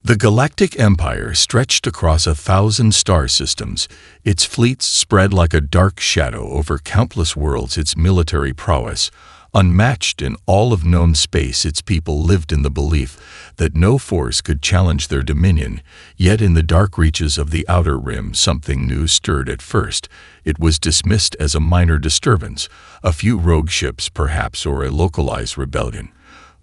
The Galactic Empire stretched across 1,000 star systems. Its fleets spread like a dark shadow over countless worlds. Its military prowess, unmatched in all of known space, its people lived in the belief that no force could challenge their dominion. Yet in the dark reaches of the Outer Rim, something new stirred. At first, it was dismissed as a minor disturbance, a few rogue ships perhaps, or a localized rebellion.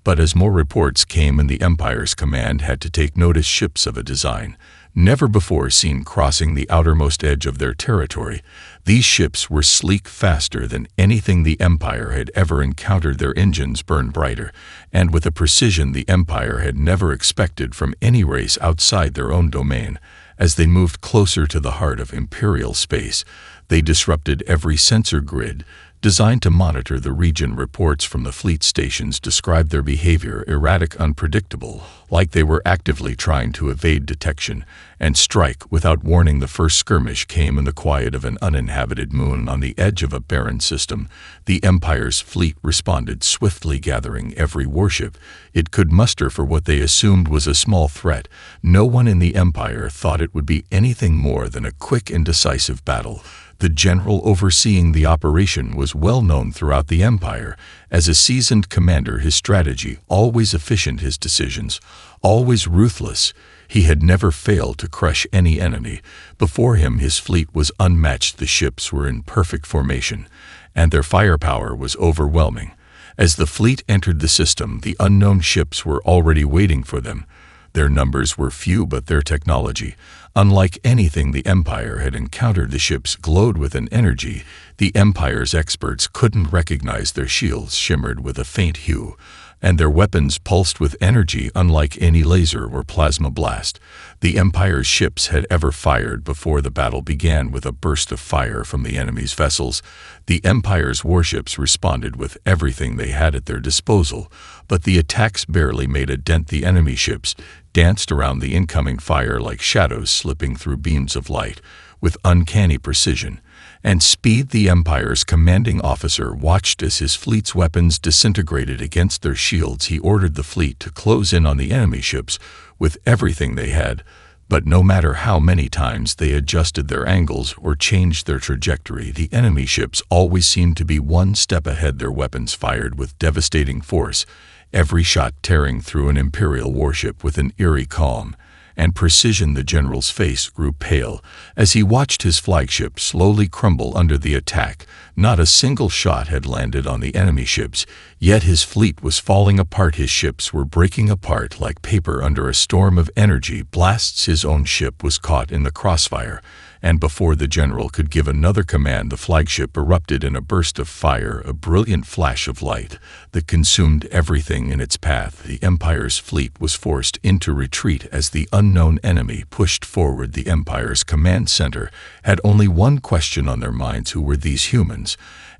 But as more reports came and the Empire's command had to take notice, ships of a design never before seen crossing the outermost edge of their territory. These ships were sleek, faster than anything the Empire had ever encountered. Their engines burned brighter, and with a precision the Empire had never expected from any race outside their own domain. As they moved closer to the heart of Imperial space, they disrupted every sensor grid designed to monitor the region. Reports from the fleet stations described their behavior: erratic, unpredictable, like they were actively trying to evade detection and strike without warning. The first skirmish came in the quiet of an uninhabited moon on the edge of a barren system. The Empire's fleet responded swiftly, gathering every warship it could muster for what they assumed was a small threat. No one in the Empire thought it would be anything more than a quick and decisive battle. The general overseeing the operation was well known throughout the Empire as a seasoned commander. His strategy always efficient, his decisions always ruthless. He had never failed to crush any enemy. Before him, his fleet was unmatched. The ships were in perfect formation, and their firepower was overwhelming. As the fleet entered the system, the unknown ships were already waiting for them. Their numbers were few, but their technology, unlike anything the Empire had encountered. The ships glowed with an energy the Empire's experts couldn't recognize. Their shields shimmered with a faint hue, and their weapons pulsed with energy unlike any laser or plasma blast the Empire's ships had ever fired before. The battle began with a burst of fire from the enemy's vessels. The Empire's warships responded with everything they had at their disposal, but the attacks barely made a dent. The enemy ships danced around the incoming fire like shadows slipping through beams of light with uncanny precision and speed. The Empire's commanding officer watched as his fleet's weapons disintegrated against their shields. He ordered the fleet to close in on the enemy ships with everything they had, but no matter how many times they adjusted their angles or changed their trajectory, the enemy ships always seemed to be one step ahead. Their weapons fired with devastating force, every shot tearing through an Imperial warship with an eerie calm and precision. The general's face grew pale as he watched his flagship slowly crumble under the attack. Not a single shot had landed on the enemy ships, yet his fleet was falling apart. His ships were breaking apart like paper under a storm of energy blasts. His own ship was caught in the crossfire, and before the general could give another command, the flagship erupted in a burst of fire, a brilliant flash of light that consumed everything in its path. The Empire's fleet was forced into retreat as the unknown enemy pushed forward. The Empire's command center had only one question on their minds: who were these humans,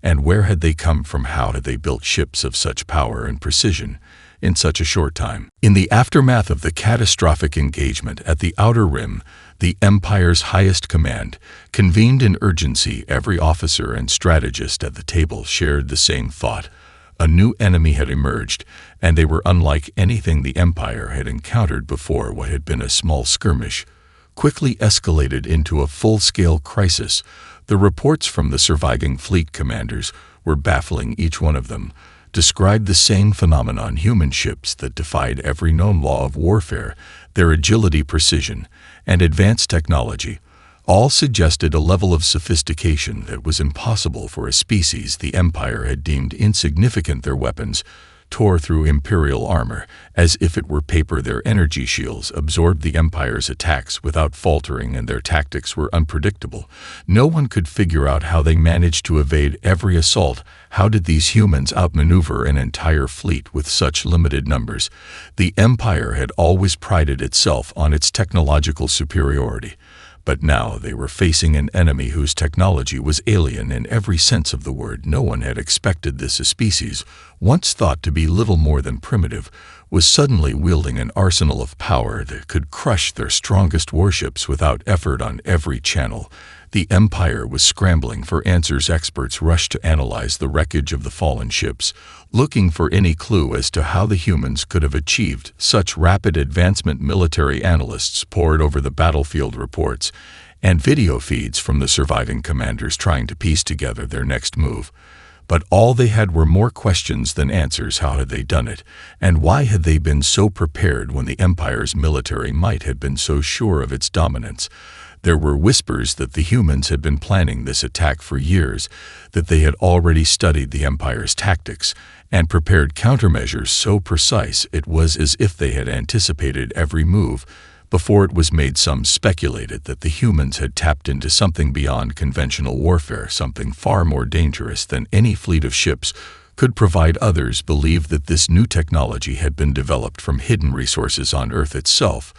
and where had they come from? How had they built ships of such power and precision in such a short time? In the aftermath of the catastrophic engagement at the Outer Rim, the Empire's highest command convened in urgency. Every officer and strategist at the table shared the same thought. A new enemy had emerged, and they were unlike anything the Empire had encountered before. What had been a small skirmish quickly escalated into a full-scale crisis. The reports from the surviving fleet commanders were baffling. Each one of them described the same phenomenon: human ships that defied every known law of warfare. Their agility, precision, and advanced technology all suggested a level of sophistication that was impossible for a species the Empire had deemed insignificant. Their weapons tore through Imperial armor as if it were paper. Their energy shields absorbed the Empire's attacks without faltering, and their tactics were unpredictable. No one could figure out how they managed to evade every assault. How did these humans outmaneuver an entire fleet with such limited numbers? The Empire had always prided itself on its technological superiority, but now they were facing an enemy whose technology was alien in every sense of the word. No one had expected this. A species once thought to be little more than primitive was suddenly wielding an arsenal of power that could crush their strongest warships without effort on every channel. The Empire was scrambling for answers. Experts rushed to analyze the wreckage of the fallen ships, looking for any clue as to how the humans could have achieved such rapid advancement. Military analysts pored over the battlefield reports and video feeds from the surviving commanders, trying to piece together their next move. But all they had were more questions than answers. How had they done it? And why had they been so prepared when the Empire's military might had been so sure of its dominance? There were whispers that the humans had been planning this attack for years, that they had already studied the Empire's tactics and prepared countermeasures so precise it was as if they had anticipated every move before it was made. Some speculated that the humans had tapped into something beyond conventional warfare, something far more dangerous than any fleet of ships could provide. Others believed that this new technology had been developed from hidden resources on Earth itself.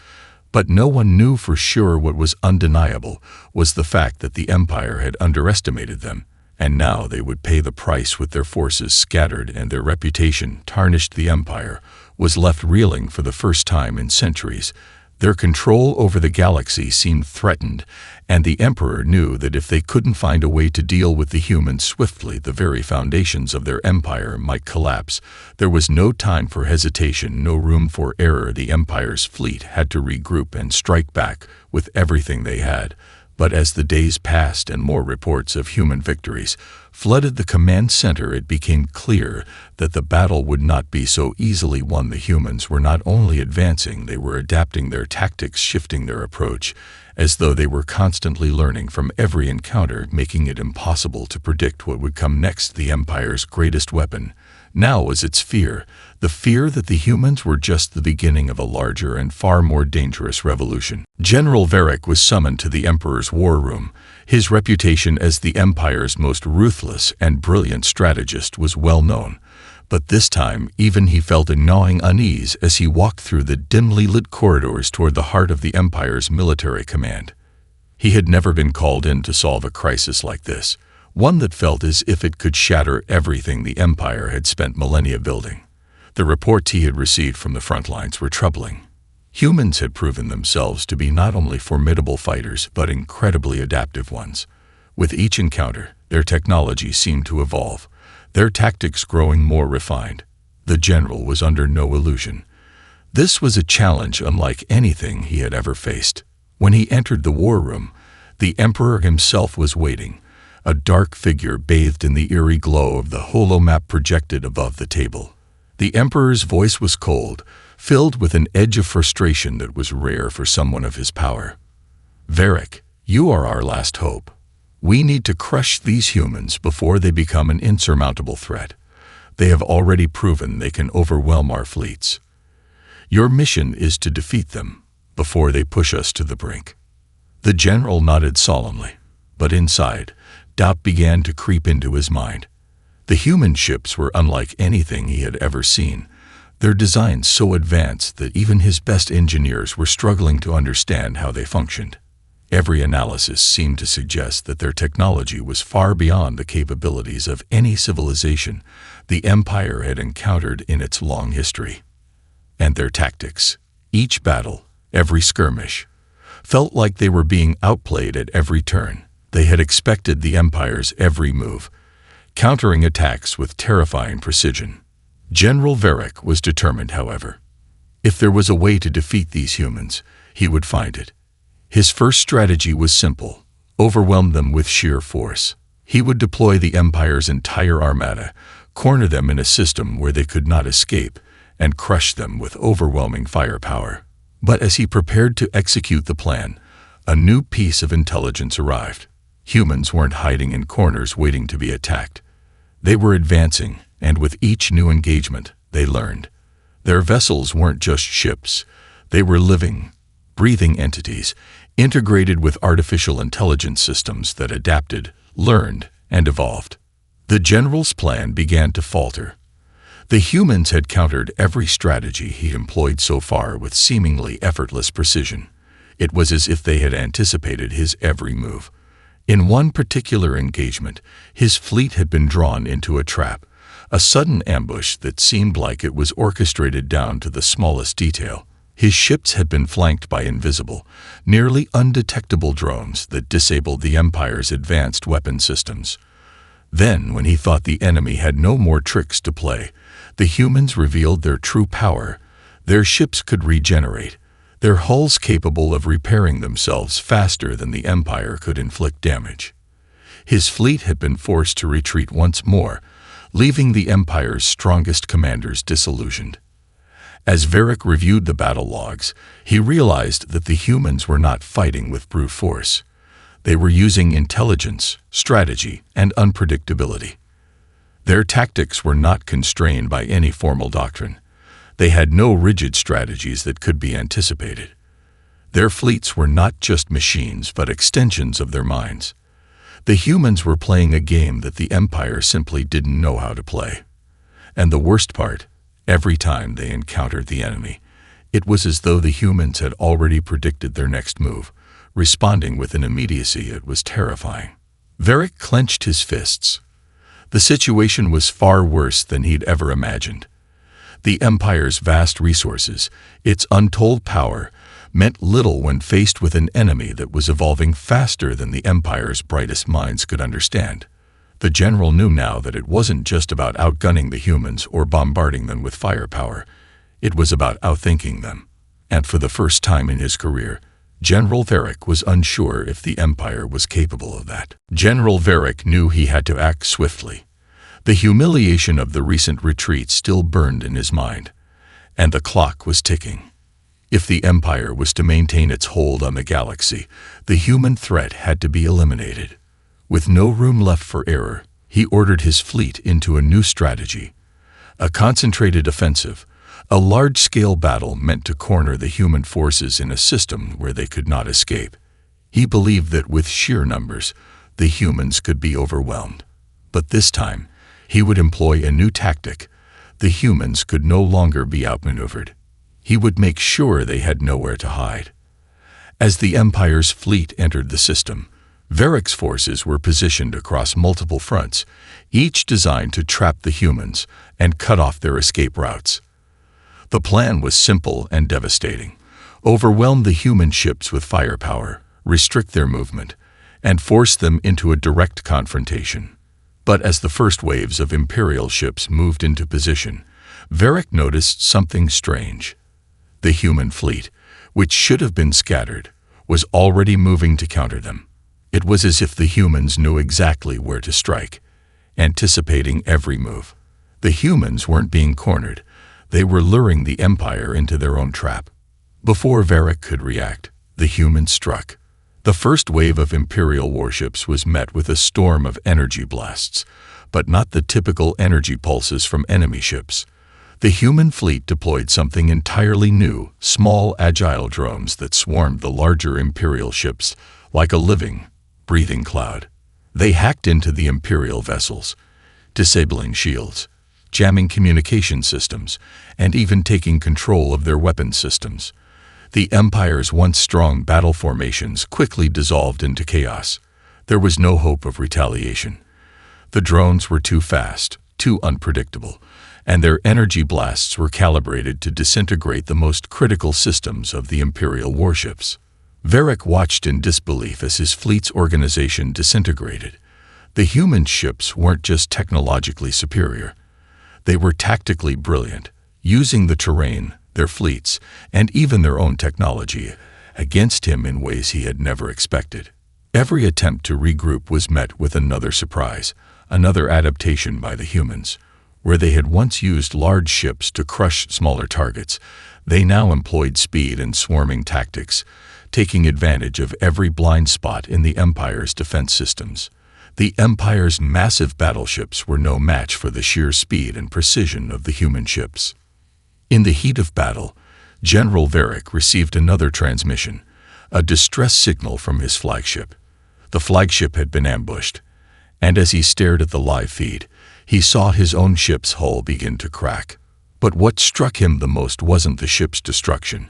But no one knew for sure. What was undeniable was the fact that the Empire had underestimated them, and now they would pay the price with their forces scattered and their reputation tarnished. The Empire was left reeling for the first time in centuries. Their control over the galaxy seemed threatened, and the Emperor knew that if they couldn't find a way to deal with the humans swiftly, the very foundations of their empire might collapse. There was no time for hesitation, no room for error. The Empire's fleet had to regroup and strike back with everything they had. But as the days passed and more reports of human victories flooded the command center, it became clear that the battle would not be so easily won. The humans were not only advancing, they were adapting their tactics, shifting their approach, as though they were constantly learning from every encounter, making it impossible to predict what would come next. The Empire's greatest weapon now was its fear, the fear that the humans were just the beginning of a larger and far more dangerous revolution. General Varric was summoned to the Emperor's war room. His reputation as the Empire's most ruthless and brilliant strategist was well known, but this time even he felt a gnawing unease as he walked through the dimly lit corridors toward the heart of the Empire's military command. He had never been called in to solve a crisis like this, one that felt as if it could shatter everything the Empire had spent millennia building. The reports he had received from the front lines were troubling. Humans had proven themselves to be not only formidable fighters, but incredibly adaptive ones. With each encounter, their technology seemed to evolve, their tactics growing more refined. The general was under no illusion. This was a challenge unlike anything he had ever faced. When he entered the war room, the Emperor himself was waiting, a dark figure bathed in the eerie glow of the holomap projected above the table. The Emperor's voice was cold, filled with an edge of frustration that was rare for someone of his power. "Varric, you are our last hope. We need to crush these humans before they become an insurmountable threat. They have already proven they can overwhelm our fleets. Your mission is to defeat them before they push us to the brink." The general nodded solemnly, but inside, doubt began to creep into his mind. The human ships were unlike anything he had ever seen, their designs so advanced that even his best engineers were struggling to understand how they functioned. Every analysis seemed to suggest that their technology was far beyond the capabilities of any civilization the Empire had encountered in its long history. And their tactics, each battle, every skirmish, felt like they were being outplayed at every turn. They had expected the Empire's every move, countering attacks with terrifying precision. General Varric was determined, however. If there was a way to defeat these humans, he would find it. His first strategy was simple: overwhelm them with sheer force. He would deploy the Empire's entire armada, corner them in a system where they could not escape, and crush them with overwhelming firepower. But as he prepared to execute the plan, a new piece of intelligence arrived. Humans weren't hiding in corners waiting to be attacked. They were advancing, and with each new engagement, they learned. Their vessels weren't just ships. They were living, breathing entities, integrated with artificial intelligence systems that adapted, learned, and evolved. The general's plan began to falter. The humans had countered every strategy he employed so far with seemingly effortless precision. It was as if they had anticipated his every move. In one particular engagement, his fleet had been drawn into a trap A sudden ambush that seemed like it was orchestrated down to the smallest detail. His ships had been flanked by invisible, nearly undetectable drones that disabled the Empire's advanced weapon systems. Then, when he thought the enemy had no more tricks to play, the humans revealed their true power. Their ships could regenerate, their hulls capable of repairing themselves faster than the Empire could inflict damage. His fleet had been forced to retreat once more, leaving the Empire's strongest commanders disillusioned. As Varric reviewed the battle logs, he realized that the humans were not fighting with brute force. They were using intelligence, strategy, and unpredictability. Their tactics were not constrained by any formal doctrine. They had no rigid strategies that could be anticipated. Their fleets were not just machines, but extensions of their minds. The humans were playing a game that the Empire simply didn't know how to play. And the worst part, every time they encountered the enemy, it was as though the humans had already predicted their next move, responding with an immediacy that was terrifying. Varric clenched his fists. The situation was far worse than he'd ever imagined. The Empire's vast resources, its untold power, meant little when faced with an enemy that was evolving faster than the Empire's brightest minds could understand. The general knew now that it wasn't just about outgunning the humans or bombarding them with firepower. It was about outthinking them. And for the first time in his career, General Varric was unsure if the Empire was capable of that. General Varric knew he had to act swiftly. The humiliation of the recent retreat still burned in his mind, and the clock was ticking. If the Empire was to maintain its hold on the galaxy, the human threat had to be eliminated. With no room left for error, he ordered his fleet into a new strategy. A concentrated offensive, a large-scale battle meant to corner the human forces in a system where they could not escape. He believed that with sheer numbers, the humans could be overwhelmed. But this time, he would employ a new tactic. The humans could no longer be outmaneuvered. He would make sure they had nowhere to hide. As the Empire's fleet entered the system, Varric's forces were positioned across multiple fronts, each designed to trap the humans and cut off their escape routes. The plan was simple and devastating. Overwhelm the human ships with firepower, restrict their movement, and force them into a direct confrontation. But as the first waves of Imperial ships moved into position, Varric noticed something strange. The human fleet, which should have been scattered, was already moving to counter them. It was as if the humans knew exactly where to strike, anticipating every move. The humans weren't being cornered. They were luring the Empire into their own trap. Before Varric could react, the humans struck. The first wave of Imperial warships was met with a storm of energy blasts, but not the typical energy pulses from enemy ships. The human fleet deployed something entirely new, small, agile drones that swarmed the larger Imperial ships like a living, breathing cloud. They hacked into the Imperial vessels, disabling shields, jamming communication systems, and even taking control of their weapon systems. The Empire's once strong battle formations quickly dissolved into chaos. There was no hope of retaliation. The drones were too fast, too unpredictable, and their energy blasts were calibrated to disintegrate the most critical systems of the Imperial warships. Varric watched in disbelief as his fleet's organization disintegrated. The human ships weren't just technologically superior. They were tactically brilliant, using the terrain, their fleets, and even their own technology against him in ways he had never expected. Every attempt to regroup was met with another surprise, another adaptation by the humans. Where they had once used large ships to crush smaller targets, they now employed speed and swarming tactics, taking advantage of every blind spot in the Empire's defense systems. The Empire's massive battleships were no match for the sheer speed and precision of the human ships. In the heat of battle, General Varric received another transmission, a distress signal from his flagship. The flagship had been ambushed, and as he stared at the live feed, he saw his own ship's hull begin to crack. But what struck him the most wasn't the ship's destruction.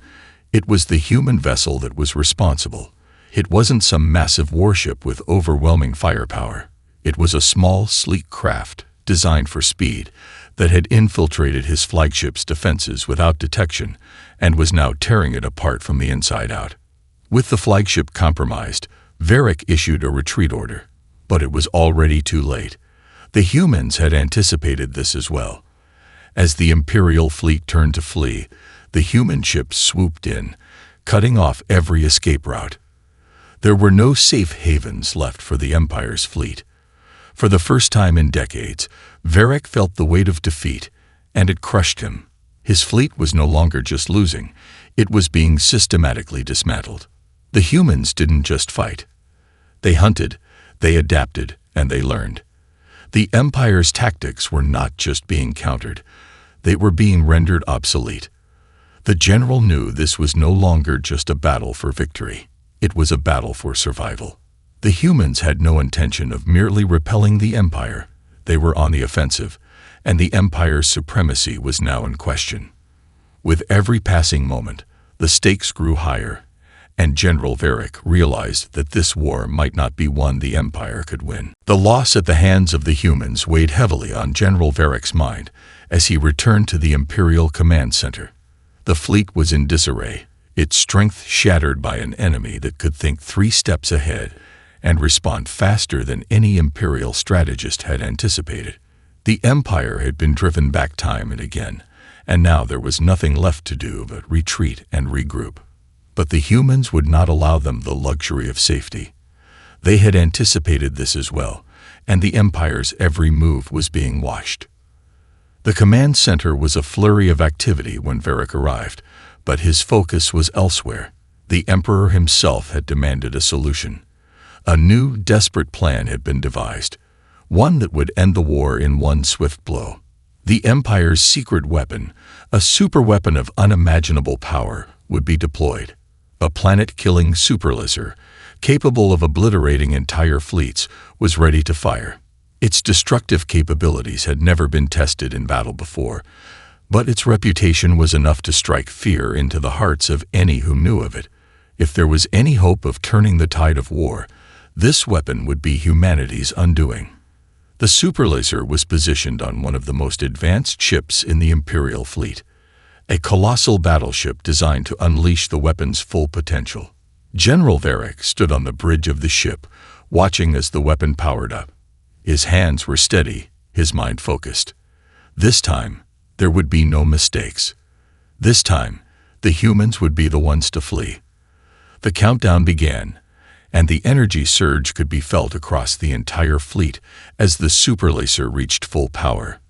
It was the human vessel that was responsible. It wasn't some massive warship with overwhelming firepower. It was a small, sleek craft, designed for speed, that had infiltrated his flagship's defenses without detection and was now tearing it apart from the inside out. With the flagship compromised, Varric issued a retreat order, but it was already too late. The humans had anticipated this as well. As the Imperial fleet turned to flee, the human ships swooped in, cutting off every escape route. There were no safe havens left for the Empire's fleet. For the first time in decades, Varric felt the weight of defeat, and it crushed him. His fleet was no longer just losing, it was being systematically dismantled. The humans didn't just fight. They hunted, they adapted, and they learned. The Empire's tactics were not just being countered, they were being rendered obsolete. The general knew this was no longer just a battle for victory. It was a battle for survival. The humans had no intention of merely repelling the Empire. They were on the offensive, and the Empire's supremacy was now in question. With every passing moment, the stakes grew higher, and General Varric realized that this war might not be one the Empire could win. The loss at the hands of the humans weighed heavily on General Varric's mind as he returned to the Imperial Command Center. The fleet was in disarray, its strength shattered by an enemy that could think 3 steps ahead and respond faster than any Imperial strategist had anticipated. The Empire had been driven back time and again, and now there was nothing left to do but retreat and regroup. But the humans would not allow them the luxury of safety. They had anticipated this as well, and the Empire's every move was being watched. The command center was a flurry of activity when Varric arrived, but his focus was elsewhere. The Emperor himself had demanded a solution. A new, desperate plan had been devised, one that would end the war in one swift blow. The Empire's secret weapon, a superweapon of unimaginable power, would be deployed. A planet-killing superlizard, capable of obliterating entire fleets, was ready to fire. Its destructive capabilities had never been tested in battle before, but its reputation was enough to strike fear into the hearts of any who knew of it. If there was any hope of turning the tide of war, this weapon would be humanity's undoing. The superlizard was positioned on one of the most advanced ships in the Imperial fleet, a colossal battleship designed to unleash the weapon's full potential. General Varric stood on the bridge of the ship, watching as the weapon powered up. His hands were steady, his mind focused. This time, there would be no mistakes. This time, the humans would be the ones to flee. The countdown began, and the energy surge could be felt across the entire fleet as the superlizard reached full power.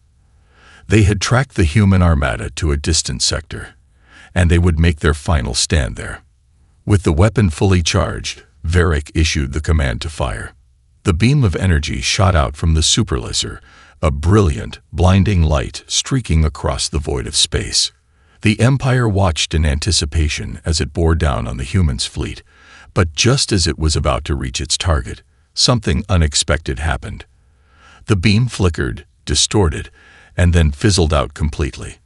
They had tracked the human armada to a distant sector, and they would make their final stand there. With the weapon fully charged, Varric issued the command to fire. The beam of energy shot out from the superlizard, a brilliant, blinding light streaking across the void of space. The Empire watched in anticipation as it bore down on the humans' fleet, but just as it was about to reach its target, something unexpected happened. The beam flickered, distorted, and then fizzled out completely.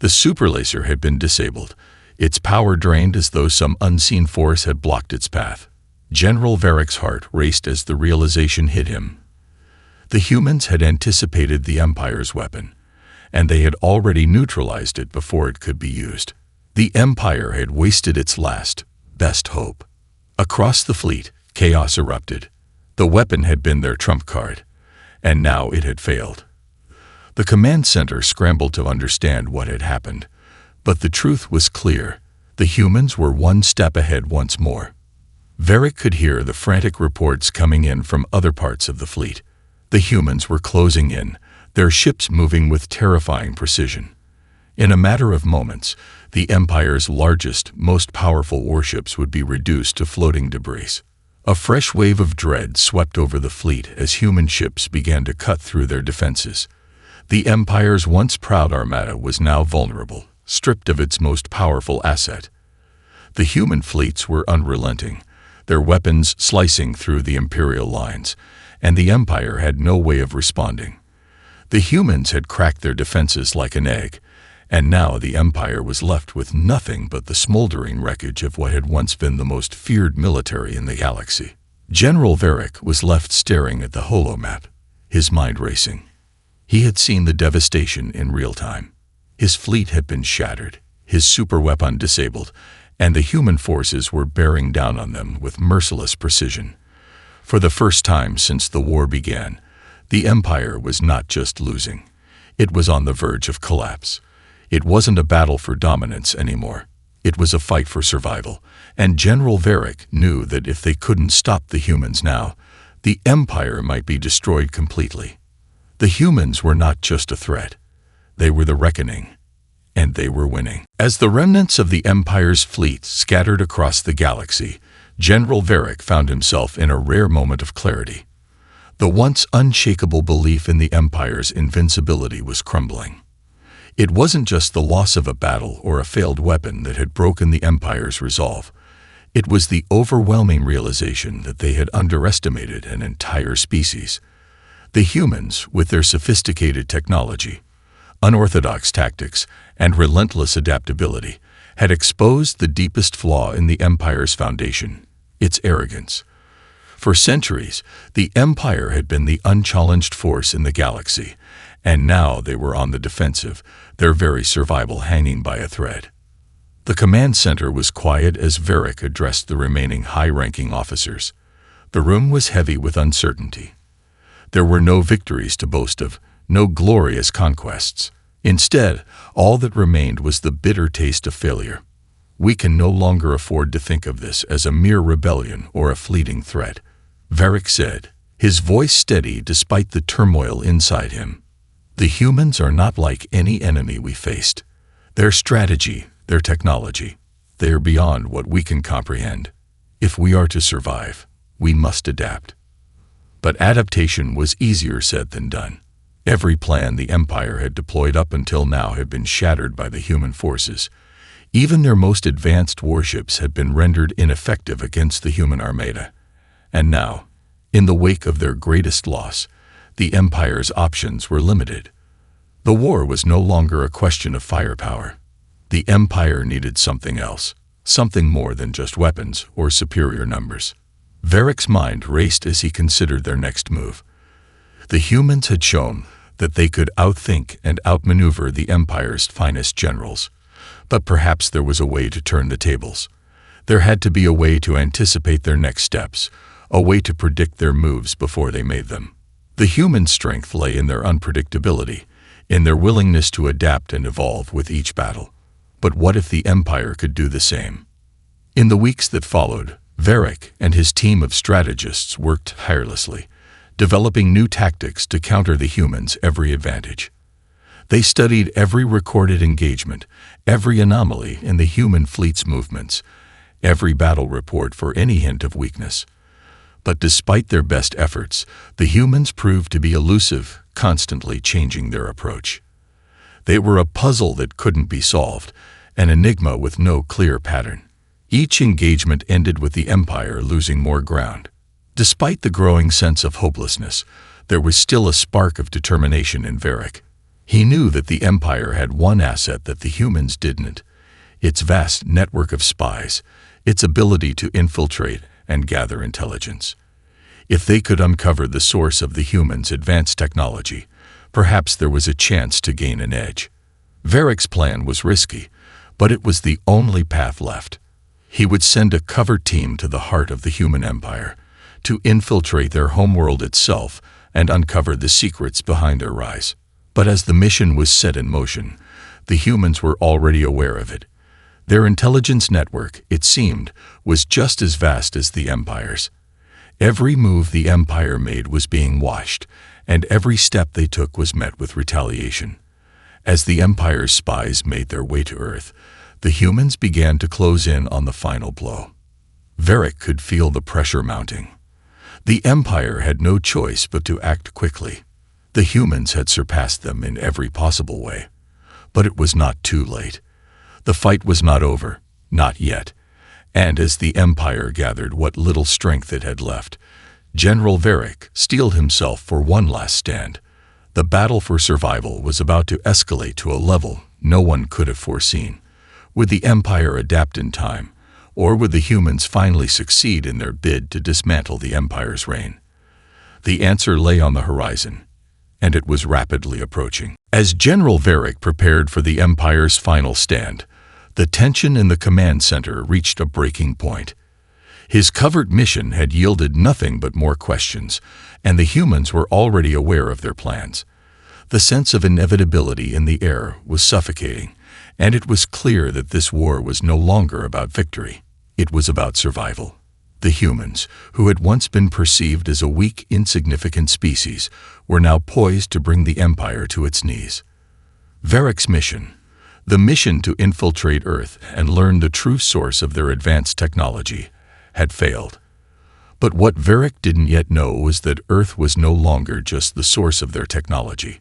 The superlizard had been disabled, its power drained as though some unseen force had blocked its path. General Varric's heart raced as the realization hit him. The humans had anticipated the Empire's weapon, and they had already neutralized it before it could be used. The Empire had wasted its last, best hope. Across the fleet, chaos erupted. The weapon had been their trump card, and now it had failed. The command center scrambled to understand what had happened, but the truth was clear. The humans were one step ahead once more. Varric could hear the frantic reports coming in from other parts of the fleet. The humans were closing in, their ships moving with terrifying precision. In a matter of moments, the Empire's largest, most powerful warships would be reduced to floating debris. A fresh wave of dread swept over the fleet as human ships began to cut through their defenses. The Empire's once proud armada was now vulnerable, stripped of its most powerful asset. The human fleets were unrelenting, their weapons slicing through the Imperial lines, and the Empire had no way of responding. The humans had cracked their defenses like an egg, and now the Empire was left with nothing but the smoldering wreckage of what had once been the most feared military in the galaxy. General Varric was left staring at the holomap, his mind racing. He had seen the devastation in real time. His fleet had been shattered, his superweapon disabled, and the human forces were bearing down on them with merciless precision. For the first time since the war began, the Empire was not just losing. It was on the verge of collapse. It wasn't a battle for dominance anymore. It was a fight for survival, and General Varric knew that if they couldn't stop the humans now, the Empire might be destroyed completely. The humans were not just a threat. They were the reckoning, and they were winning. As the remnants of the Empire's fleet scattered across the galaxy, General Varric found himself in a rare moment of clarity. The once unshakable belief in the Empire's invincibility was crumbling. It wasn't just the loss of a battle or a failed weapon that had broken the Empire's resolve. It was the overwhelming realization that they had underestimated an entire species. The humans, with their sophisticated technology, unorthodox tactics, and relentless adaptability, had exposed the deepest flaw in the Empire's foundation, its arrogance. For centuries, the Empire had been the unchallenged force in the galaxy, and now they were on the defensive, their very survival hanging by a thread. The command center was quiet as Varric addressed the remaining high-ranking officers. The room was heavy with uncertainty. There were no victories to boast of, no glorious conquests. Instead, all that remained was the bitter taste of failure. We can no longer afford to think of this as a mere rebellion or a fleeting threat, Varric said, his voice steady despite the turmoil inside him. The humans are not like any enemy we faced. Their strategy, their technology, they are beyond what we can comprehend. If we are to survive, we must adapt. But adaptation was easier said than done. Every plan the Empire had deployed up until now had been shattered by the human forces. Even their most advanced warships had been rendered ineffective against the human Armada. And now, in the wake of their greatest loss, the Empire's options were limited. The war was no longer a question of firepower. The Empire needed something else, something more than just weapons or superior numbers. Varric's mind raced as he considered their next move. The humans had shown that they could outthink and outmaneuver the Empire's finest generals. But perhaps there was a way to turn the tables. There had to be a way to anticipate their next steps, a way to predict their moves before they made them. The human strength lay in their unpredictability, in their willingness to adapt and evolve with each battle. But what if the Empire could do the same? In the weeks that followed, Varric and his team of strategists worked tirelessly, developing new tactics to counter the humans' every advantage. They studied every recorded engagement, every anomaly in the human fleet's movements, every battle report for any hint of weakness. But despite their best efforts, the humans proved to be elusive, constantly changing their approach. They were a puzzle that couldn't be solved, an enigma with no clear pattern. Each engagement ended with the Empire losing more ground. Despite the growing sense of hopelessness, there was still a spark of determination in Varric. He knew that the Empire had one asset that the humans didn't: its vast network of spies, its ability to infiltrate and gather intelligence. If they could uncover the source of the humans' advanced technology, perhaps there was a chance to gain an edge. Varric's plan was risky, but it was the only path left. He would send a covert team to the heart of the human empire, to infiltrate their homeworld itself and uncover the secrets behind their rise. But as the mission was set in motion, the humans were already aware of it. Their intelligence network, it seemed, was just as vast as the Empire's. Every move the Empire made was being watched, and every step they took was met with retaliation. As the Empire's spies made their way to Earth, the humans began to close in on the final blow. Varric could feel the pressure mounting. The Empire had no choice but to act quickly. The humans had surpassed them in every possible way. But it was not too late. The fight was not over, not yet. And as the Empire gathered what little strength it had left, General Varric steeled himself for one last stand. The battle for survival was about to escalate to a level no one could have foreseen. Would the Empire adapt in time, or would the humans finally succeed in their bid to dismantle the Empire's reign? The answer lay on the horizon, and it was rapidly approaching. As General Varric prepared for the Empire's final stand, the tension in the command center reached a breaking point. His covert mission had yielded nothing but more questions, and the humans were already aware of their plans. The sense of inevitability in the air was suffocating, and it was clear that this war was no longer about victory. It was about survival. The humans, who had once been perceived as a weak, insignificant species, were now poised to bring the Empire to its knees. Varric's mission, the mission to infiltrate Earth and learn the true source of their advanced technology, had failed. But what Varric didn't yet know was that Earth was no longer just the source of their technology.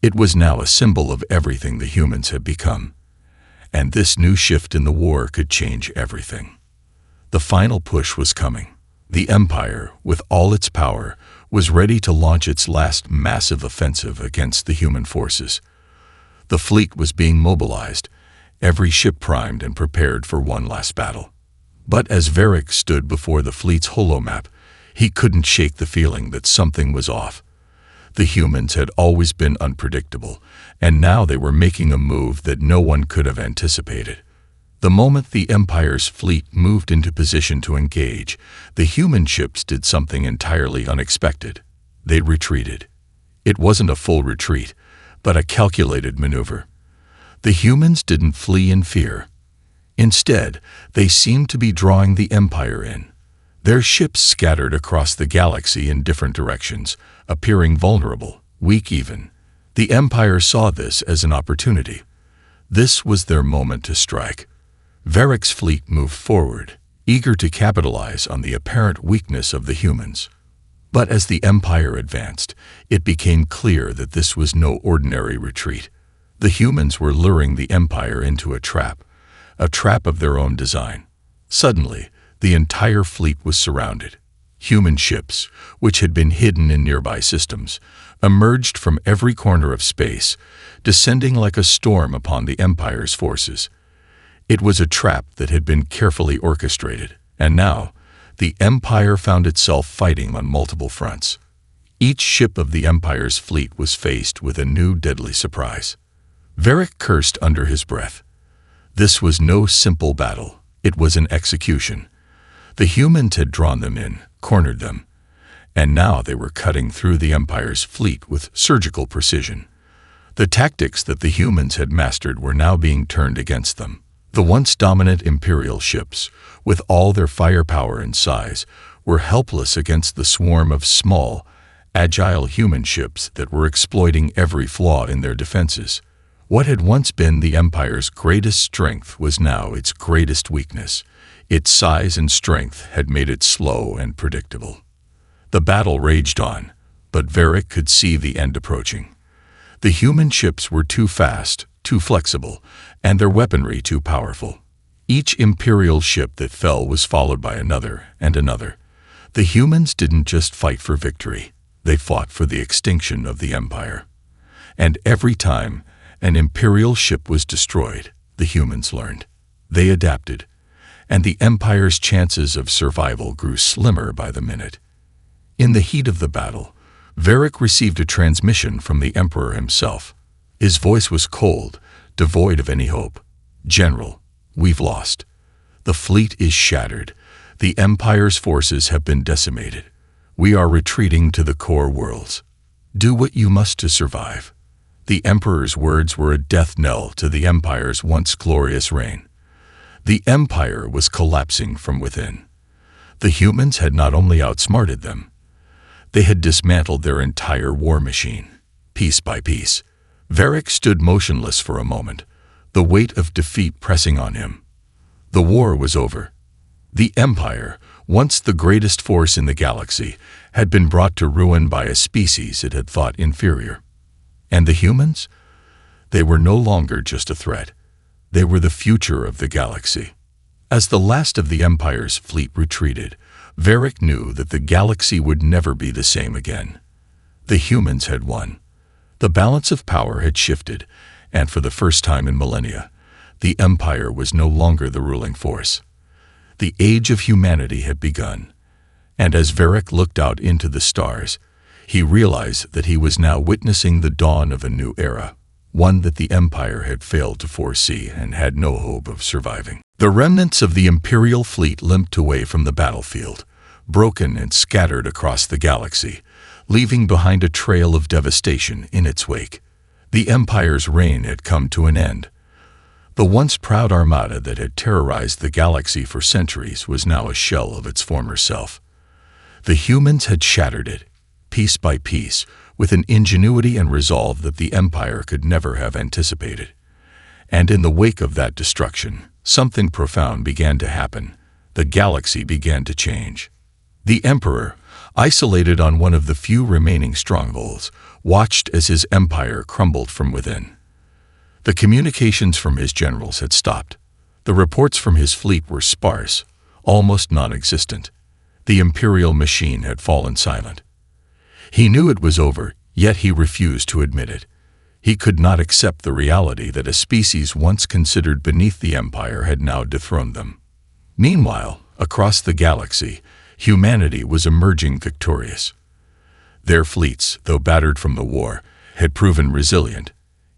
It was now a symbol of everything the humans had become. And this new shift in the war could change everything. The final push was coming. The Empire, with all its power, was ready to launch its last massive offensive against the human forces. The fleet was being mobilized, every ship primed and prepared for one last battle. But as Varric stood before the fleet's holomap, he couldn't shake the feeling that something was off. The humans had always been unpredictable, and now they were making a move that no one could have anticipated. The moment the Empire's fleet moved into position to engage, the human ships did something entirely unexpected. They retreated. It wasn't a full retreat, but a calculated maneuver. The humans didn't flee in fear. Instead, they seemed to be drawing the Empire in. Their ships scattered across the galaxy in different directions, appearing vulnerable, weak even. The Empire saw this as an opportunity. This was their moment to strike. Varric's fleet moved forward, eager to capitalize on the apparent weakness of the humans. But as the Empire advanced, it became clear that this was no ordinary retreat. The humans were luring the Empire into a trap of their own design. Suddenly, the entire fleet was surrounded. Human ships, which had been hidden in nearby systems, emerged from every corner of space, descending like a storm upon the Empire's forces. It was a trap that had been carefully orchestrated, and now, the Empire found itself fighting on multiple fronts. Each ship of the Empire's fleet was faced with a new deadly surprise. Varric cursed under his breath. This was no simple battle. It was an execution. The humans had drawn them in, cornered them, and now they were cutting through the Empire's fleet with surgical precision. The tactics that the humans had mastered were now being turned against them. The once dominant Imperial ships, with all their firepower and size, were helpless against the swarm of small, agile human ships that were exploiting every flaw in their defenses. What had once been the Empire's greatest strength was now its greatest weakness. Its size and strength had made it slow and predictable. The battle raged on, but Varric could see the end approaching. The human ships were too fast, too flexible, and their weaponry too powerful. Each Imperial ship that fell was followed by another and another. The humans didn't just fight for victory. They fought for the extinction of the Empire. And every time an Imperial ship was destroyed, the humans learned. They adapted, and the Empire's chances of survival grew slimmer by the minute. In the heat of the battle, Varric received a transmission from the Emperor himself. His voice was cold, devoid of any hope. "General, we've lost. The fleet is shattered. The Empire's forces have been decimated. We are retreating to the core worlds. Do what you must to survive." The Emperor's words were a death knell to the Empire's once glorious reign. The Empire was collapsing from within. The humans had not only outsmarted them, they had dismantled their entire war machine, piece by piece. Varric stood motionless for a moment, the weight of defeat pressing on him. The war was over. The Empire, once the greatest force in the galaxy, had been brought to ruin by a species it had thought inferior. And the humans? They were no longer just a threat. They were the future of the galaxy. As the last of the Empire's fleet retreated, Varric knew that the galaxy would never be the same again. The humans had won. The balance of power had shifted, and for the first time in millennia, the Empire was no longer the ruling force. The age of humanity had begun, and as Varric looked out into the stars, He realized that he was now witnessing the dawn of a new era, one that the Empire had failed to foresee and had no hope of surviving. The remnants of the Imperial fleet limped away from the battlefield, broken and scattered across the galaxy, leaving behind a trail of devastation in its wake. The Empire's reign had come to an end. The once proud Armada that had terrorized the galaxy for centuries was now a shell of its former self. The humans had shattered it, piece by piece, with an ingenuity and resolve that the Empire could never have anticipated. And in the wake of that destruction, something profound began to happen. The galaxy began to change. The Emperor, isolated on one of the few remaining strongholds, watched as his empire crumbled from within. The communications from his generals had stopped. The reports from his fleet were sparse, almost non-existent. The imperial machine had fallen silent. He knew it was over, yet he refused to admit it. He could not accept the reality that a species once considered beneath the Empire had now dethroned them. Meanwhile, across the galaxy, humanity was emerging victorious. Their fleets, though battered from the war, had proven resilient,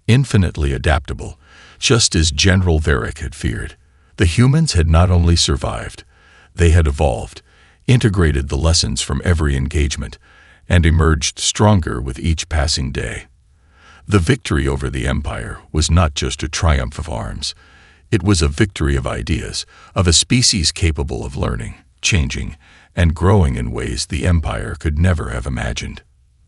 infinitely adaptable, just as General Varric had feared. The humans had not only survived, they had evolved, integrated the lessons from every engagement, and emerged stronger with each passing day. The victory over the Empire was not just a triumph of arms. It was a victory of ideas, of a species capable of learning, changing, and growing in ways the Empire could never have imagined.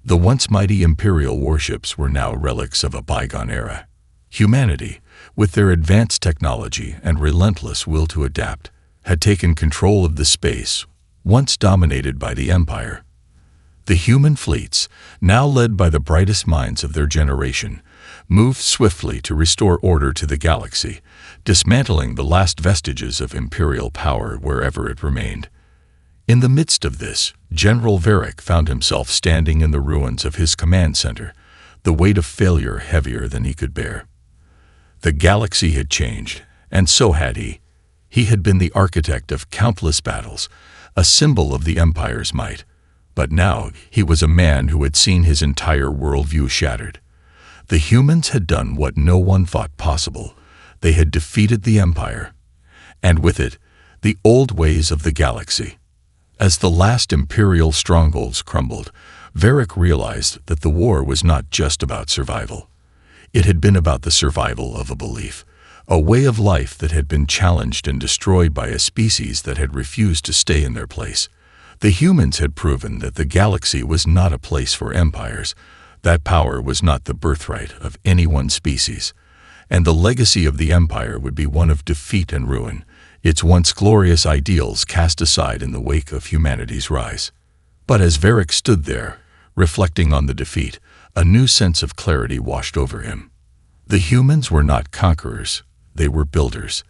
The once mighty Imperial warships were now relics of a bygone era. Humanity, with their advanced technology and relentless will to adapt, had taken control of the space once dominated by the Empire. The human fleets, now led by the brightest minds of their generation, moved swiftly to restore order to the galaxy, dismantling the last vestiges of Imperial power wherever it remained. In the midst of this, General Varric found himself standing in the ruins of his command center, the weight of failure heavier than he could bear. The galaxy had changed, and so had he. He had been the architect of countless battles, a symbol of the Empire's might. But now he was a man who had seen his entire worldview shattered. The humans had done what no one thought possible. They had defeated the Empire, and with it, the old ways of the galaxy. As the last Imperial strongholds crumbled, Varric realized that the war was not just about survival. It had been about the survival of a belief, a way of life that had been challenged and destroyed by a species that had refused to stay in their place. The humans had proven that the galaxy was not a place for empires. That power was not the birthright of any one species. And the legacy of the Empire would be one of defeat and ruin, its once glorious ideals cast aside in the wake of humanity's rise. But as Varric stood there, reflecting on the defeat, a new sense of clarity washed over him. The humans were not conquerors, they were builders.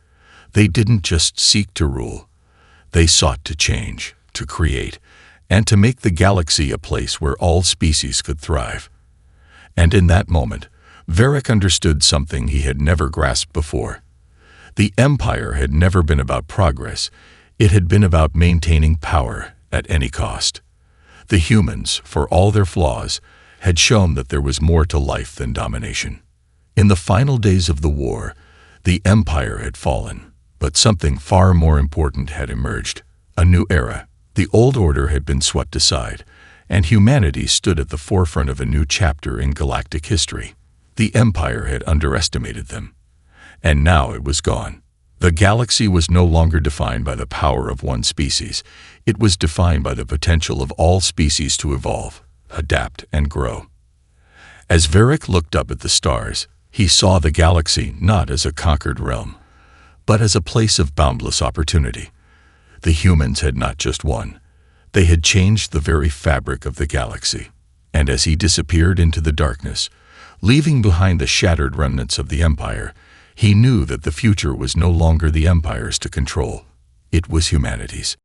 They didn't just seek to rule. They sought to change, to create, and to make the galaxy a place where all species could thrive. And in that moment, Varric understood something he had never grasped before. The Empire had never been about progress. It had been about maintaining power at any cost. The humans, for all their flaws, had shown that there was more to life than domination. In the final days of the war, the Empire had fallen, but something far more important had emerged, a new era. The old order had been swept aside, and humanity stood at the forefront of a new chapter in galactic history. The Empire had underestimated them, and now it was gone. The galaxy was no longer defined by the power of one species. It was defined by the potential of all species to evolve, adapt, and grow. As Varric looked up at the stars, he saw the galaxy not as a conquered realm, but as a place of boundless opportunity. The humans had not just won. They had changed the very fabric of the galaxy. And as he disappeared into the darkness, leaving behind the shattered remnants of the Empire, he knew that the future was no longer the Empire's to control. It was humanity's.